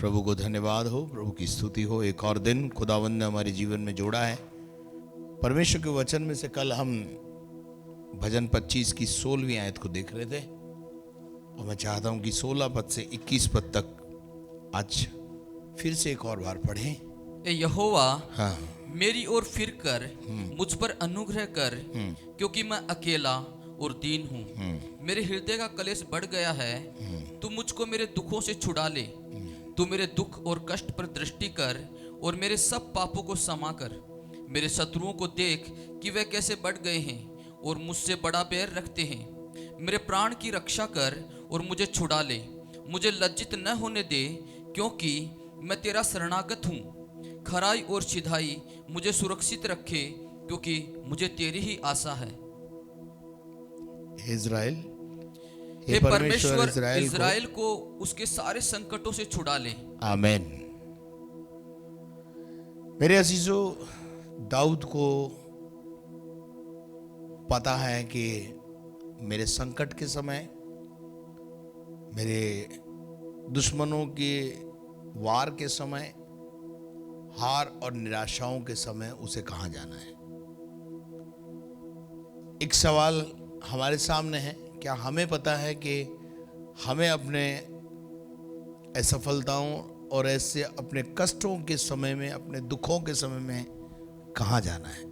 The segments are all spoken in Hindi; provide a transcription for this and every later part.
प्रभु को धन्यवाद हो, प्रभु की स्तुति हो। एक और दिन खुदावंद ने हमारे जीवन में जोड़ा है। परमेश्वर के वचन में से कल हम भजन 25 की 16वीं आयत को देख रहे थे और मैं चाहता हूं कि 16 पद से 21 पद तक आज फिर से एक और बार पढ़ें। ए यहोवा, हाँ, मेरी ओर फिर कर, मुझ पर अनुग्रह कर, क्योंकि मैं अकेला और दीन हूँ। मेरे हृदय का कलेश बढ़ गया है। तू मुझको मेरे दुखों से छुड़ा ले। तू मेरे दुख और कष्ट पर दृष्टि कर और मेरे सब पापों को क्षमा कर। मेरे शत्रुओं को देख कि वे कैसे बढ़ गए हैं और मुझसे बड़ा बैर रखते हैं। मेरे प्राण की रक्षा कर और मुझे छुड़ा ले। मुझे लज्जित न होने दे, क्योंकि मैं तेरा शरणागत हूँ। खराई और सिधाई मुझे सुरक्षित रखे, क्योंकि मुझे तेरी ही आशा है। इज़राइल, हे परमेश्वर, इज़राइल को उसके सारे संकटों से छुड़ा ले। आमीन। मेरे अजीजों, दाऊद को पता है कि मेरे संकट के समय, मेरे दुश्मनों के वार के समय, हार और निराशाओं के समय उसे कहाँ जाना है। एक सवाल हमारे सामने है, क्या हमें पता है कि हमें अपने असफलताओं और ऐसे अपने कष्टों के समय में, अपने दुखों के समय में कहाँ जाना है?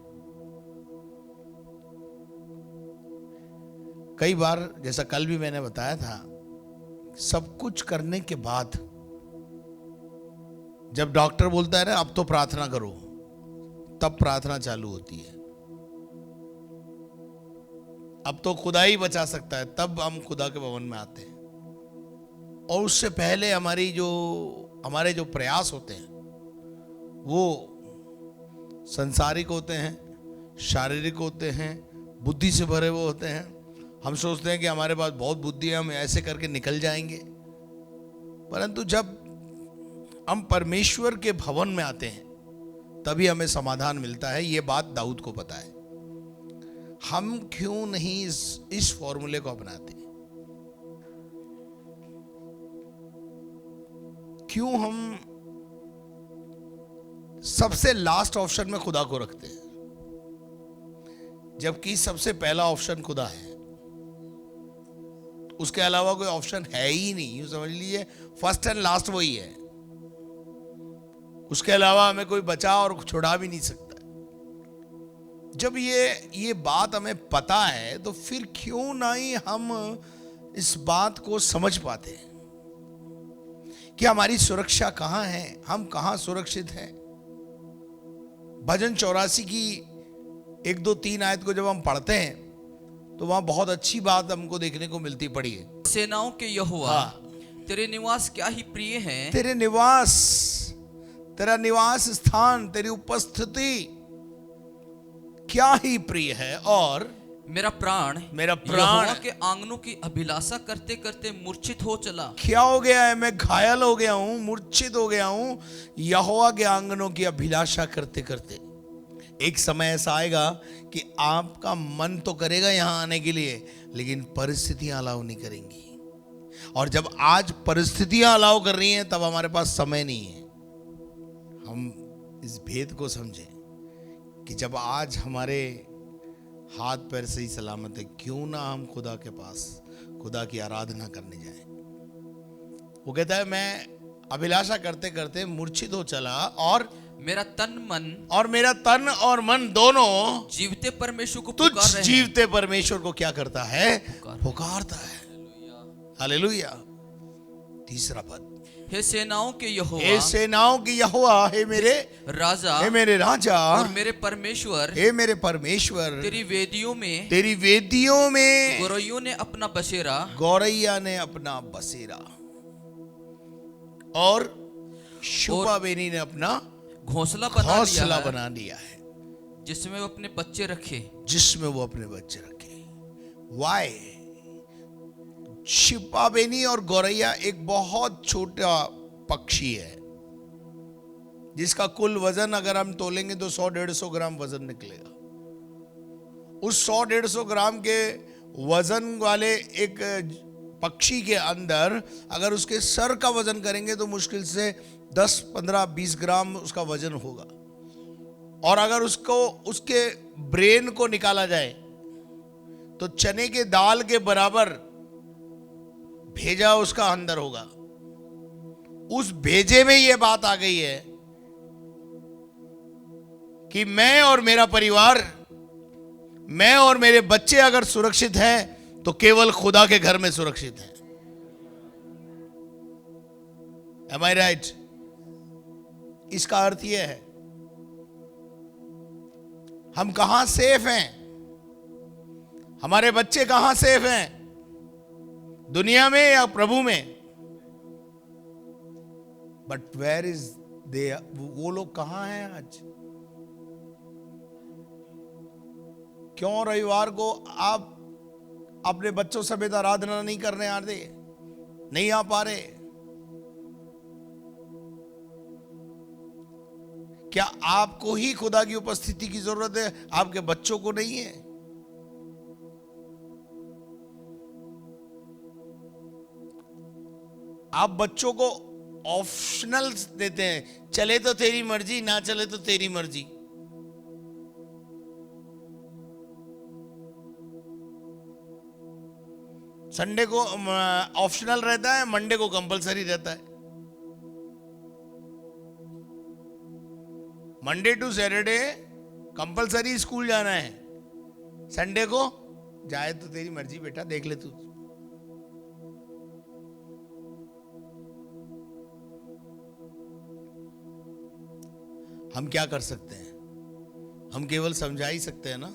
कई बार, जैसा कल भी मैंने बताया था, सब कुछ करने के बाद जब डॉक्टर बोलता है ना अब तो प्रार्थना करो, तब प्रार्थना चालू होती है। अब तो खुदा ही बचा सकता है, तब हम खुदा के भवन में आते हैं। और उससे पहले हमारे जो प्रयास होते हैं वो सांसारिक होते हैं, शारीरिक होते हैं, बुद्धि से भरे हुए होते हैं। हम सोचते हैं कि हमारे पास बहुत बुद्धि है, हम ऐसे करके निकल जाएंगे। परंतु जब हम परमेश्वर के भवन में आते हैं तभी हमें समाधान मिलता है। ये बात दाऊद को पता है। हम क्यों नहीं इस फॉर्मूले को अपनाते? क्यों हम सबसे लास्ट ऑप्शन में खुदा को रखते हैं, जबकि सबसे पहला ऑप्शन खुदा है। उसके अलावा कोई ऑप्शन है ही नहीं। यूं समझ लीजिए, फर्स्ट एंड लास्ट वही है। उसके अलावा हमें कोई बचा और छुड़ा भी नहीं सकता। जब ये बात हमें पता है तो फिर क्यों नहीं हम इस बात को समझ पाते कि हमारी सुरक्षा कहां है, हम कहां सुरक्षित हैं। भजन 84 की 1, 2, 3 आयत को जब हम पढ़ते हैं तो वहां बहुत अच्छी बात हमको देखने को मिलती पड़ी है। सेनाओं के यहोवा, तेरे निवास क्या ही प्रिय है। तेरा निवास स्थान, तेरी उपस्थिति क्या ही प्रिय है। और मेरा प्राण यहोवा के आंगनों की अभिलाषा करते करते मूर्छित हो चला। क्या हो गया है? मैं घायल हो गया हूं, मूर्छित हो गया हूं, यहोवा के आंगनों की अभिलाषा करते करते। एक समय ऐसा आएगा कि आपका मन तो करेगा यहां आने के लिए, लेकिन परिस्थितियां अलाउ नहीं करेंगी। और जब आज परिस्थितियां अलाउ कर रही हैं तब हमारे पास समय नहीं है। हम इस भेद को समझें कि जब आज हमारे हाथ पैर सही सलामत है, क्यों ना हम खुदा के पास खुदा की आराधना करने जाएं। वो कहता है मैं अभिलाषा करते करते मूर्छित हो चला, और मेरा तन और मन दोनों जीवते परमेश्वर को तुझ पुकार रहे हैं। जीवते परमेश्वर को क्या करता है? पुकारता है। हालेलुया। तीसरा पद, हे सेनाओं के यहोवा, हे मेरे राजा और मेरे परमेश्वर, हे मेरे परमेश्वर, तेरी वेदियों में गौरैया ने अपना बसेरा और शुपा बेनी ने अपना घोंसला बना लिया है, जिसमें वो अपने बच्चे रखे। वाई? शिपा बेनी और गौरैया एक बहुत छोटा पक्षी है जिसका कुल वजन अगर हम तोलेंगे तो 100-150 ग्राम वजन निकलेगा। उस 100-150 ग्राम के वजन वाले एक पक्षी के अंदर अगर उसके सर का वजन करेंगे तो मुश्किल से 10, 15, 20 ग्राम उसका वजन होगा। और अगर उसको उसके ब्रेन को निकाला जाए तो चने के दाल के बराबर भेजा उसका अंदर होगा। उस भेजे में यह बात आ गई है कि मैं और मेरा परिवार, मैं और मेरे बच्चे अगर सुरक्षित हैं तो केवल खुदा के घर में सुरक्षित हैं। Am I right? इसका अर्थ यह है हम कहां सेफ हैं, हमारे बच्चे कहां सेफ हैं, दुनिया में या प्रभु में। बट वेयर इज दे, वो लोग कहां हैं आज? क्यों रविवार को आप अपने बच्चों समेत आराधना नहीं करने आ रहे, नहीं आ पा रहे? क्या आपको ही खुदा की उपस्थिति की जरूरत है, आपके बच्चों को नहीं है? आप बच्चों को ऑप्शनल देते हैं, चले तो तेरी मर्जी, ना चले तो तेरी मर्जी। संडे को ऑप्शनल रहता है, मंडे को कंपलसरी रहता है। Monday to Saturday compulsory school जाना है, संडे को जाए तो तेरी मर्जी बेटा, देख ले तू। हम क्या कर सकते हैं? हम केवल समझा ही सकते हैं ना।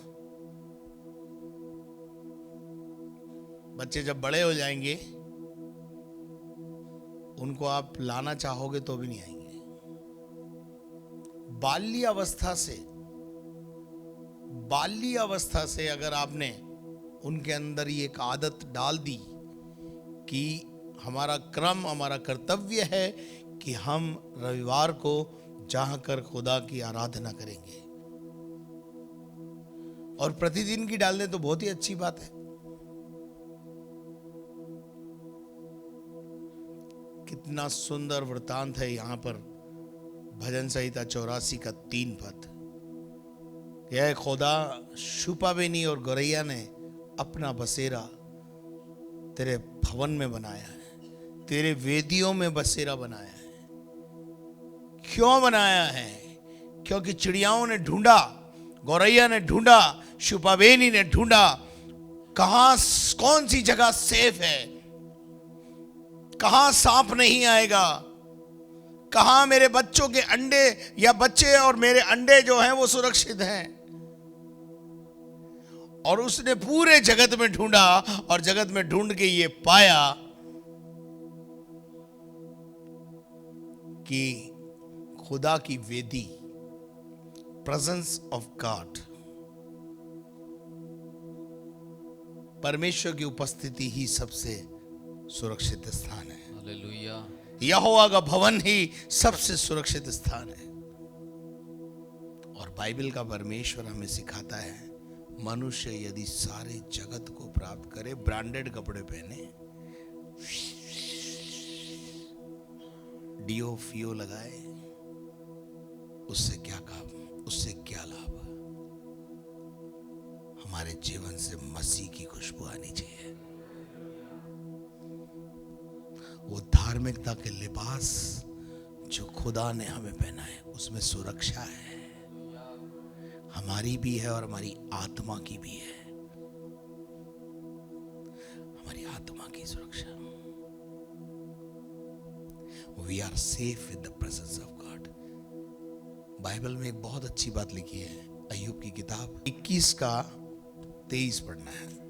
बच्चे जब बड़े हो जाएंगे उनको आप लाना चाहोगे तो भी नहीं आएंगे। बाल्य अवस्था से अगर आपने उनके अंदर ये एक आदत डाल दी कि हमारा क्रम, हमारा कर्तव्य है कि हम रविवार को जहां कर खुदा की आराधना करेंगे, और प्रतिदिन की डाल दें तो बहुत ही अच्छी बात है। कितना सुंदर वृतांत है यहां पर भजन संहिता 84 का 3 पद। यह खुदा शुपाबेनी और गौरैया ने अपना बसेरा तेरे भवन में बनाया है, तेरे वेदियों में बसेरा बनाया है। क्यों बनाया है? क्योंकि चिड़ियाओं ने ढूंढा, गौरैया ने ढूंढा, शुपाबेनी ने ढूंढा, कहां कौन सी जगह सेफ है, कहां सांप नहीं आएगा, कहां मेरे बच्चों के अंडे या बच्चे और मेरे अंडे जो हैं वो सुरक्षित हैं। और उसने पूरे जगत में ढूंढा और जगत में ढूंढ के ये पाया कि खुदा की वेदी, प्रेजेंस ऑफ गॉड, परमेश्वर की उपस्थिति ही सबसे सुरक्षित स्थान है। हालेलुया। यहोवा का भवन ही सबसे सुरक्षित स्थान है। और बाइबल का परमेश्वर हमें सिखाता है, मनुष्य यदि सारे जगत को प्राप्त करे, ब्रांडेड कपड़े पहने, डियो फियो लगाए, उससे क्या काम, उससे क्या लाभ? हमारे जीवन से मसीह की खुशबू आनी चाहिए। वो धार्मिकता के लिबास जो खुदा ने हमें पहना है, उसमें सुरक्षा है, हमारी भी है और हमारी आत्मा की भी है। हमारी आत्मा की सुरक्षा। We are safe with the presence of God. Bible में एक बहुत अच्छी बात लिखी है, अय्यूब की किताब 21 का 23 पढ़ना है।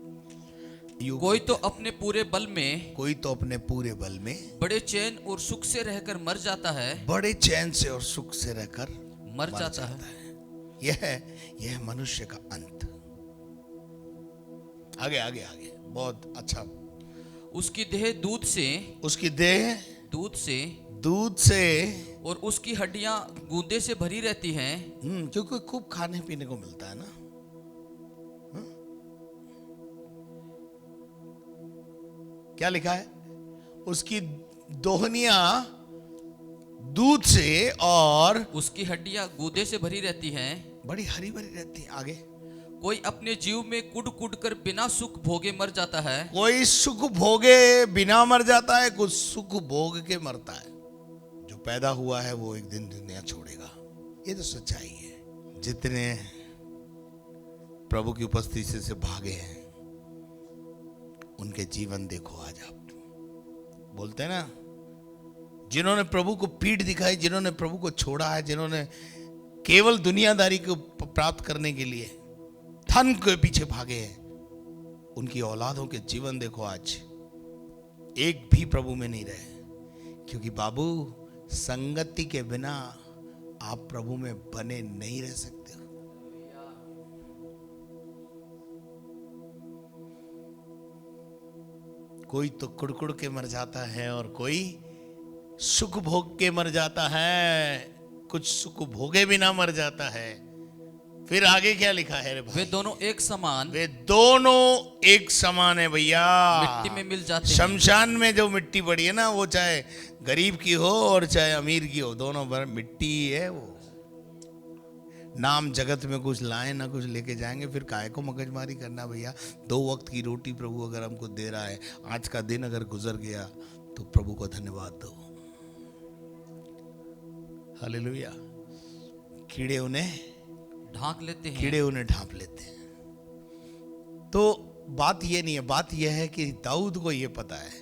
कोई तो अपने पूरे बल में, कोई तो अपने पूरे बल में बड़े चैन और सुख से रहकर मर जाता है, बड़े चैन से और सुख से रहकर मर जाता है। यह मनुष्य का अंत। आगे आगे आगे, बहुत अच्छा। उसकी देह दूध से, उसकी देह दूध से और उसकी हड्डियां गूंदे से भरी रहती हैं। क्योंकि खूब खाने पीने को मिलता है ना। क्या लिखा है? उसकी दोहनियां दूध से और उसकी हड्डियां गूदे से भरी रहती हैं। बड़ी हरी भरी रहती है। आगे, कोई अपने जीव में कुड़ कुड़ कर बिना सुख भोगे मर जाता है। कोई सुख भोगे बिना मर जाता है, कुछ सुख भोग के मरता है। जो पैदा हुआ है वो एक दिन दुनिया छोड़ेगा, ये तो सच्चाई है। जितने प्रभु की उपस्थिति से भागे हैं उनके जीवन देखो आज आप। बोलते हैं ना, जिन्होंने प्रभु को पीठ दिखाई, जिन्होंने प्रभु को छोड़ा है, जिन्होंने केवल दुनियादारी को प्राप्त करने के लिए धन के पीछे भागे हैं, उनकी औलादों के जीवन देखो आज। एक भी प्रभु में नहीं रहे, क्योंकि बाबू संगति के बिना आप प्रभु में बने नहीं रह सकते हो। कोई तो कुड़कुड़ के मर जाता है और कोई सुख भोग के मर जाता है, कुछ सुख भोगे बिना मर जाता है। फिर आगे क्या लिखा है रे भाई? वे दोनों एक समान, वे दोनों एक समान है भैया। मिट्टी में मिल जाते हैं। शमशान में जो मिट्टी पड़ी है ना, वो चाहे गरीब की हो और चाहे अमीर की हो, दोनों पर मिट्टी ही है। वो नाम जगत में कुछ लाए ना कुछ लेके जाएंगे, फिर काय को मगजमारी करना भैया। 2 वक्त की रोटी प्रभु अगर हमको दे रहा है, आज का दिन अगर गुजर गया तो प्रभु को धन्यवाद दो। हालेलुया। कीड़े उन्हें ढांक लेते हैं, कीड़े उन्हें ढांप लेते हैं। तो बात ये नहीं है, बात यह है कि दाऊद को ये पता है,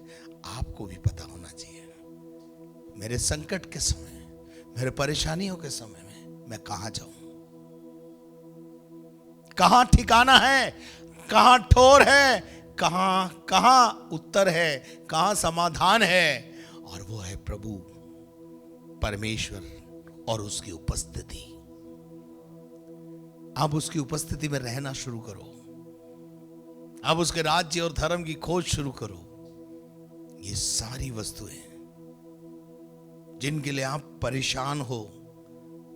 आपको भी पता होना चाहिए, मेरे संकट के समय, मेरे परेशानियों के समय में मैं कहां जाऊं, कहां ठिकाना है, कहां ठोर है, कहां उत्तर है, कहां समाधान है। और वो है प्रभु परमेश्वर और उसकी उपस्थिति। अब उसकी उपस्थिति में रहना शुरू करो, अब उसके राज्य और धर्म की खोज शुरू करो। ये सारी वस्तुएं जिनके लिए आप परेशान हो,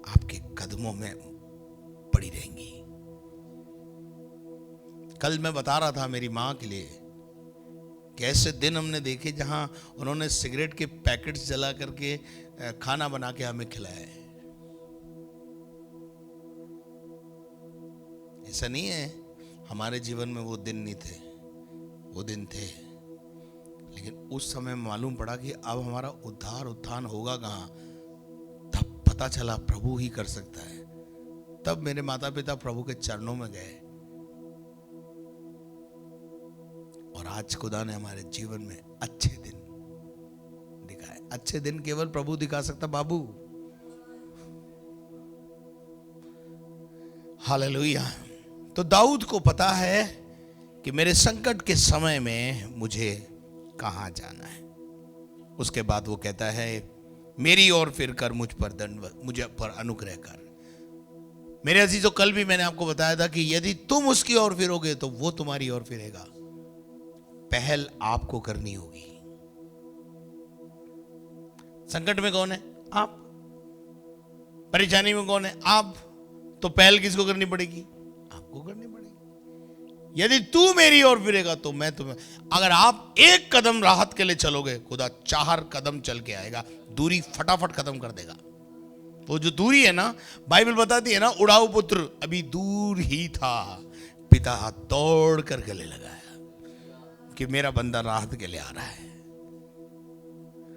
आपके कदमों में पड़ी रहेंगी। कल मैं बता रहा था मेरी मां के लिए कि ऐसे दिन हमने देखे जहां उन्होंने सिगरेट के पैकेट्स जला करके खाना बना के हमें खिलाया है। ऐसा नहीं है हमारे जीवन में वो दिन नहीं थे, वो दिन थे, लेकिन उस समय मालूम पड़ा कि अब हमारा उद्धार उत्थान होगा कहां। तब पता चला प्रभु ही कर सकता है। तब मेरे माता पिता प्रभु के चरणों में गए और आज खुदा ने हमारे जीवन में अच्छे दिन दिखाए। अच्छे दिन केवल प्रभु दिखा सकता बाबू। हालेलुया। तो दाऊद को पता है कि मेरे संकट के समय में मुझे कहां जाना है। उसके बाद वो कहता है, मेरी ओर फिर कर, मुझ पर दंडवत, मुझे पर अनुग्रह कर। मेरे अजीजों, कल भी मैंने आपको बताया था कि यदि तुम उसकी ओर फिरोगे तो वो तुम्हारी ओर फिरेगा। पहल आपको करनी होगी। संकट में कौन है? आप। परेशानी में कौन है? आप। तो पहल किसको करनी पड़ेगी? आपको करनी पड़ेगी। यदि तू मेरी ओर फिरेगा तो मैं तुम्हें, अगर आप एक कदम राहत के लिए चलोगे, खुदा 4 कदम चल के आएगा, दूरी फटाफट खत्म कर देगा। वो जो दूरी है ना, बाइबल बताती है ना, उड़ाऊ पुत्र अभी दूर ही था, पिता दौड़ कर गले लगाया कि मेरा बंदा राहत के लिए आ रहा है।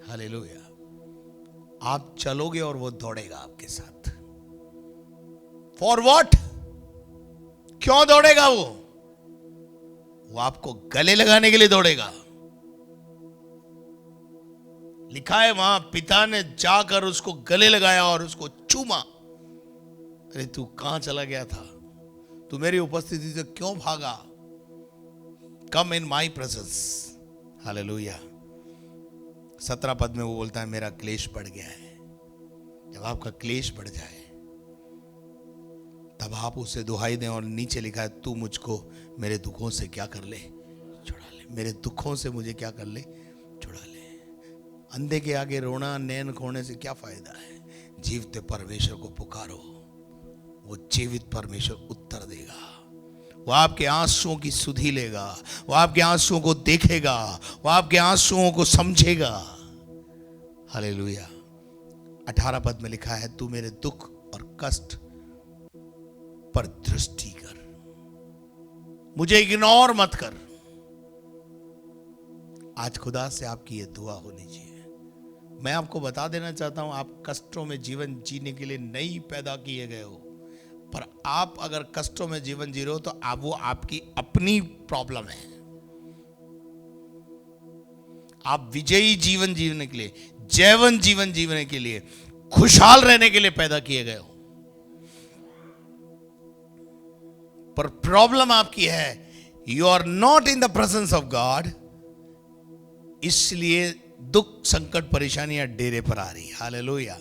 हालेलुया। आप चलोगे और वो दौड़ेगा आपके साथ। For what? क्यों दौड़ेगा वो? वो आपको गले लगाने के लिए दौड़ेगा। लिखा है वहां, पिता ने जाकर उसको गले लगाया और उसको चूमा। अरे तू कहां चला गया था? तू मेरी उपस्थिति से क्यों भागा? कम इन माई प्रेजेंस। हालेलुया। 17 पद में वो बोलता है, मेरा क्लेश बढ़ गया है। जब आपका क्लेश बढ़ जाए तब आप उसे दुहाई दें। और नीचे लिखा है, तू मुझको मेरे दुखों से क्या कर ले? छुड़ा ले। मेरे दुखों से मुझे क्या कर ले? छुड़ा ले। अंधे के आगे रोना, नैन खोने से क्या फायदा है? जीवते परमेश्वर को पुकारो, वो जीवित परमेश्वर उत्तर देगा। वो आपके आंसुओं की सुधि लेगा, वो आपके आंसुओं को देखेगा, वो आपके आंसुओं को समझेगा। हालेलुया। 18 पद में लिखा है, तू मेरे दुख और कष्ट पर दृष्टि कर, मुझे इग्नोर मत कर। आज खुदा से आपकी ये दुआ होनी चाहिए। मैं आपको बता देना चाहता हूं, आप कष्टों में जीवन जीने के लिए नहीं पैदा किए गए हो, पर आप अगर कष्टों में जीवन जी रहे हो तो वो आपकी अपनी प्रॉब्लम है। आप विजयी जीवन जीने के लिए, जैवन जीवन जीने के लिए, खुशहाल रहने के लिए पैदा किए गए हो। पर प्रॉब्लम आपकी है, you are not in the presence of God, इसलिए दुख संकट परेशानियां डेरे पर आ रही। हालेलुया।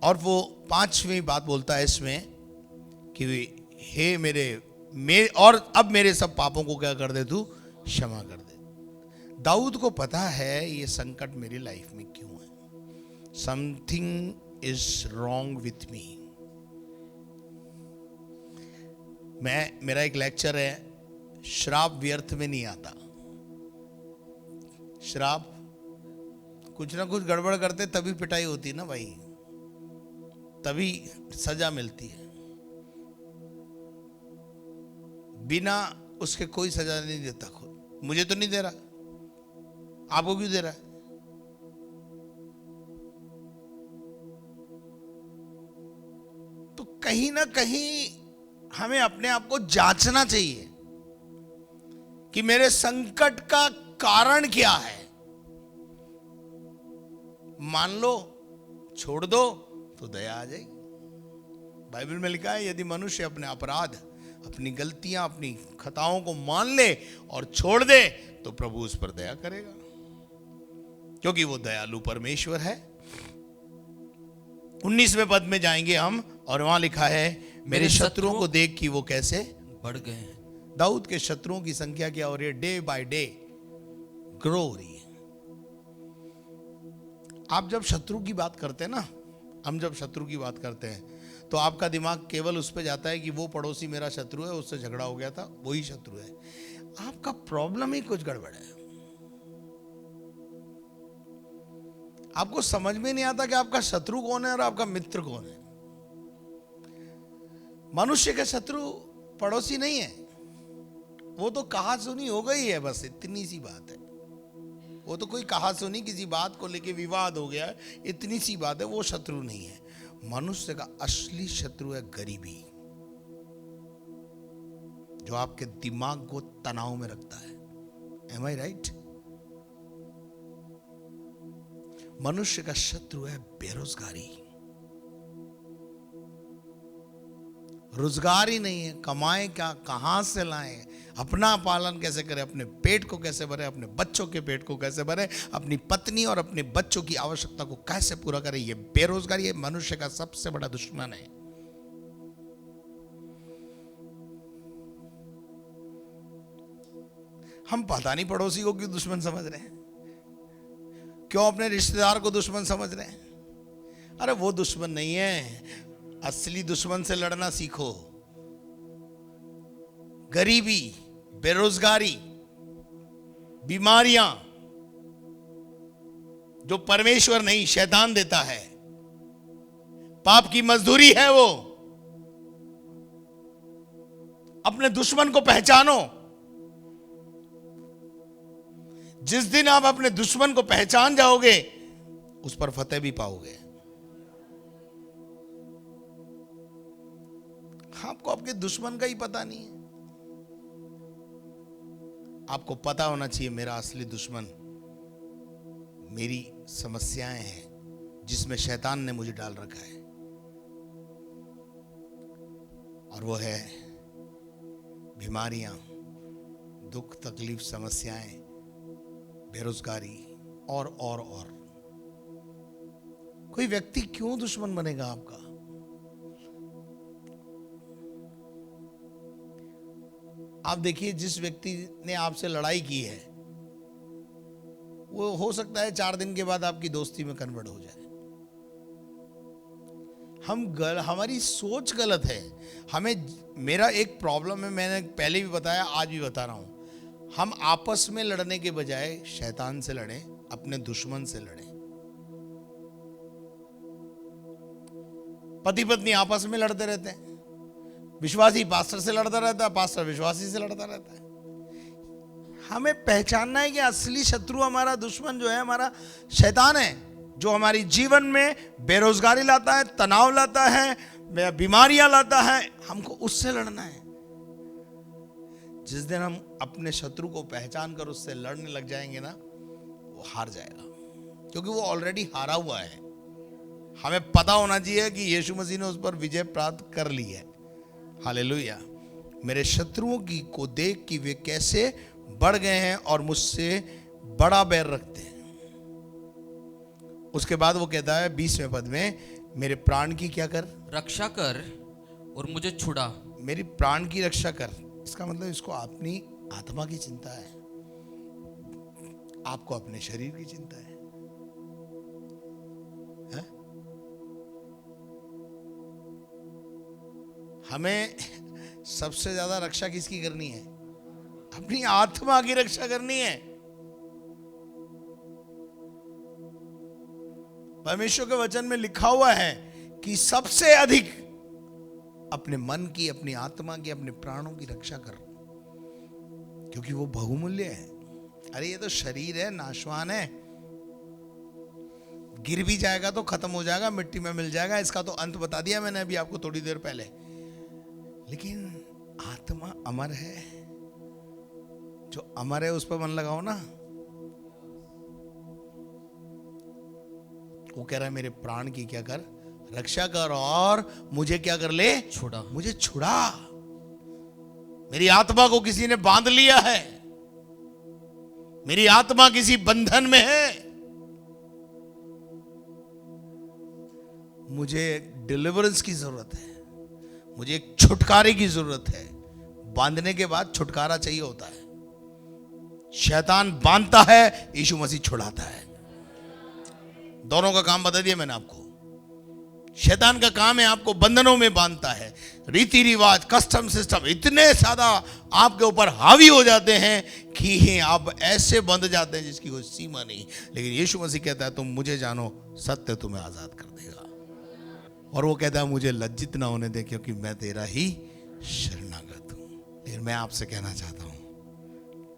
और वो 5वीं बात बोलता है इसमें कि हे मेरे और अब मेरे सब पापों को क्या कर दे, तू क्षमा कर दे। दाऊद को पता है ये संकट मेरी लाइफ में क्यों है। Something is wrong with me. मेरा एक लेक्चर है, श्राप व्यर्थ में नहीं आता। श्राप कुछ ना कुछ गड़बड़ करते तभी पिटाई होती ना भाई, तभी सजा मिलती है। बिना उसके कोई सजा नहीं देता खुद। मुझे तो नहीं दे रहा, आपको क्यों दे रहा है? तो कहीं ना कहीं हमें अपने आप को जांचना चाहिए कि मेरे संकट का कारण क्या है। मान लो, छोड़ दो तो दया आ जाएगी। बाइबल में लिखा है, यदि मनुष्य अपने अपराध, अपनी गलतियां, अपनी खताओं को मान ले और छोड़ दे तो प्रभु उस पर दया करेगा, क्योंकि वो दयालु परमेश्वर है। 19वें पद में जाएंगे हम, और वहां लिखा है, मेरे शत्रुओं को देख कि वो कैसे बढ़ गए हैं। दाऊद के शत्रुओं की संख्या क्या हो रही है? डे बाय डे ग्रो हो रही है। आप जब शत्रु की बात करते हैं ना, हम जब शत्रु की बात करते हैं तो आपका दिमाग केवल उस पर जाता है कि वो पड़ोसी मेरा शत्रु है, उससे झगड़ा हो गया था, वही शत्रु है। आपका प्रॉब्लम ही कुछ गड़बड़ है। आपको समझ में नहीं आता कि आपका शत्रु कौन है और आपका मित्र कौन है। मनुष्य के शत्रु पड़ोसी नहीं है, वो तो कहा सुनी हो गई है, बस इतनी सी बात है। वो तो कोई कहा सुनी किसी बात को लेके विवाद हो गया, इतनी सी बात है, वो शत्रु नहीं है। मनुष्य का असली शत्रु है गरीबी, जो आपके दिमाग को तनाव में रखता है। Am I right? मनुष्य का शत्रु है बेरोजगारी। रोजगार ही नहीं है, कमाए क्या, कहां से लाएं, अपना पालन कैसे करें, अपने पेट को कैसे भरे, अपने बच्चों के पेट को कैसे भरे, अपनी पत्नी और अपने बच्चों की आवश्यकता को कैसे पूरा करें। ये बेरोजगारी है मनुष्य का सबसे बड़ा दुश्मन है। हम पता नहीं पड़ोसी को क्यों दुश्मन समझ रहे हैं, क्यों अपने रिश्तेदार को दुश्मन समझ रहे हैं। अरे वो दुश्मन नहीं है, असली दुश्मन से लड़ना सीखो। गरीबी, बेरोजगारी, बीमारियां जो परमेश्वर नहीं शैतान देता है, पाप की मजदूरी है वो। अपने दुश्मन को पहचानो। जिस दिन आप अपने दुश्मन को पहचान जाओगे, उस पर फतेह भी पाओगे। आपको आपके दुश्मन का ही पता नहीं है। आपको पता होना चाहिए, मेरा असली दुश्मन मेरी समस्याएं हैं जिसमें शैतान ने मुझे डाल रखा है, और वो है बीमारियां, दुख, तकलीफ, समस्याएं, बेरोजगारी और। कोई व्यक्ति क्यों दुश्मन बनेगा आपका? आप देखिए, जिस व्यक्ति ने आपसे लड़ाई की है, वो हो सकता है 4 दिन के बाद आपकी दोस्ती में कन्वर्ट हो जाए। हमारी सोच गलत है। मेरा एक प्रॉब्लम है, मैंने पहले भी बताया, आज भी बता रहा हूं। हम आपस में लड़ने के बजाय शैतान से लड़ें, अपने दुश्मन से लड़ें। पति पत्नी आपस में लड़ते रहते हैं, विश्वासी पास्टर से लड़ता रहता है, पास्टर विश्वासी से लड़ता रहता है। हमें पहचानना है कि असली शत्रु, हमारा दुश्मन जो है, हमारा शैतान है, जो हमारी जीवन में बेरोजगारी लाता है, तनाव लाता है, बीमारियां लाता है। हमको उससे लड़ना है। जिस दिन हम अपने शत्रु को पहचान कर उससे लड़ने लग जाएंगे ना, वो हार जाएगा, क्योंकि वो ऑलरेडी हारा हुआ है। हमें पता होना चाहिए कि यीशु मसीह ने उस पर विजय प्राप्त कर ली है। हालेलुया। मेरे शत्रुओं को देख कि वे कैसे बढ़ गए हैं और मुझसे बड़ा बैर रखते हैं। उसके बाद वो कहता है 20वें पद में, मेरे प्राण की क्या कर, रक्षा कर और मुझे छुड़ा। मेरी प्राण की रक्षा कर, इसका मतलब इसको अपनी आत्मा की चिंता है, आपको अपने शरीर की चिंता है? हमें सबसे ज्यादा रक्षा किसकी करनी है? अपनी आत्मा की रक्षा करनी है। परमेश्वर के वचन में लिखा हुआ है कि सबसे अधिक अपने मन की, अपनी आत्मा की, अपने प्राणों की रक्षा कर, क्योंकि वो बहुमूल्य है। अरे ये तो शरीर है, नाशवान है, गिर भी जाएगा तो खत्म हो जाएगा, मिट्टी में मिल जाएगा। इसका तो अंत बता दिया मैंने अभी आपको थोड़ी देर पहले। लेकिन आत्मा अमर है। जो अमर है उस पर मन लगाओ ना। वो कह रहा है मेरे प्राण की क्या कर, रक्षा कर, और मुझे क्या कर ले, छुड़ा। मुझे छुड़ा। मेरी आत्मा को किसी ने बांध लिया है, मेरी आत्मा किसी बंधन में है। मुझे डिलीवरेंस की जरूरत है, मुझे एक छुटकारे की जरूरत है। बांधने के बाद छुटकारा चाहिए होता है। शैतान बांधता है, यीशु मसीह छुड़ाता है। दोनों का काम बता दिया मैंने आपको। शैतान का काम है आपको बंधनों में बांधता है। रीति रिवाज, कस्टम सिस्टम इतने ज्यादा आपके ऊपर हावी हो जाते हैं कि आप ऐसे बंध जाते हैं जिसकी कोई सीमा नहीं। लेकिन यीशु मसीह कहता है तुम मुझे जानो, सत्य तुम्हें आजाद कर देगा। और वो कहता है मुझे लज्जित ना होने दे, क्योंकि मैं तेरा ही शरणागत हूं। लेकिन मैं आपसे कहना चाहता हूं,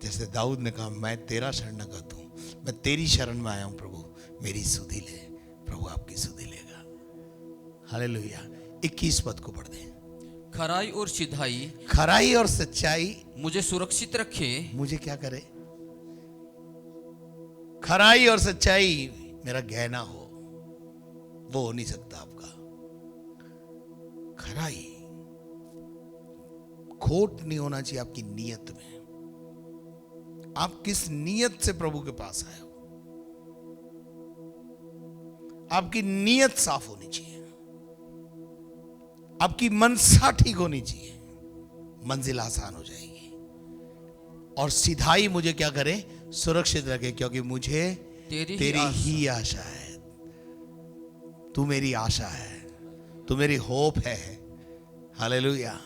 जैसे दाऊद ने कहा मैं तेरा शरणागत हूं, मैं तेरी शरण में आया हूं प्रभु, मेरी सुधि ले। प्रभु आपकी सुधि लेगा। हालेलुया। 21 पद को पढ़ दें। खराई और सिधाई, खराई और सच्चाई मुझे सुरक्षित रखे। मुझे क्या करे? खराई और सच्चाई मेरा गहना हो, वो हो नहीं सकता आपका। खराई, खोट नहीं होना चाहिए आपकी नीयत में। आप किस नीयत से प्रभु के पास आए हो, आपकी नीयत साफ होनी चाहिए, आपकी मनसा ठीक होनी चाहिए, मंजिल आसान हो जाएगी। और सिधाई मुझे क्या करे, सुरक्षित रखे, क्योंकि मुझे तेरी ही आशा है। तू मेरी आशा है, तू मेरी होप है। हालेलुया।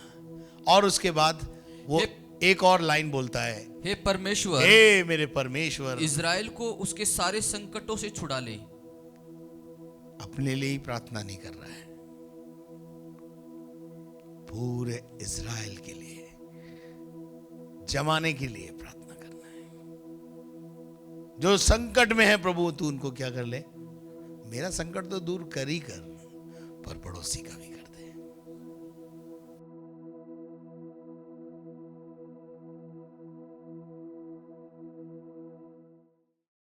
और उसके बाद वो एक और लाइन बोलता है, हे परमेश्वर, हे मेरे परमेश्वर, इज़राइल को उसके सारे संकटों से छुड़ा ले। अपने लिए ही प्रार्थना नहीं कर रहा है, पूरे इज़राइल के लिए, जमाने के लिए प्रार्थना करना है। जो संकट में है प्रभु, तू उनको क्या कर ले, मेरा संकट तो दूर कर ही कर, पर पड़ोसी का भी कर।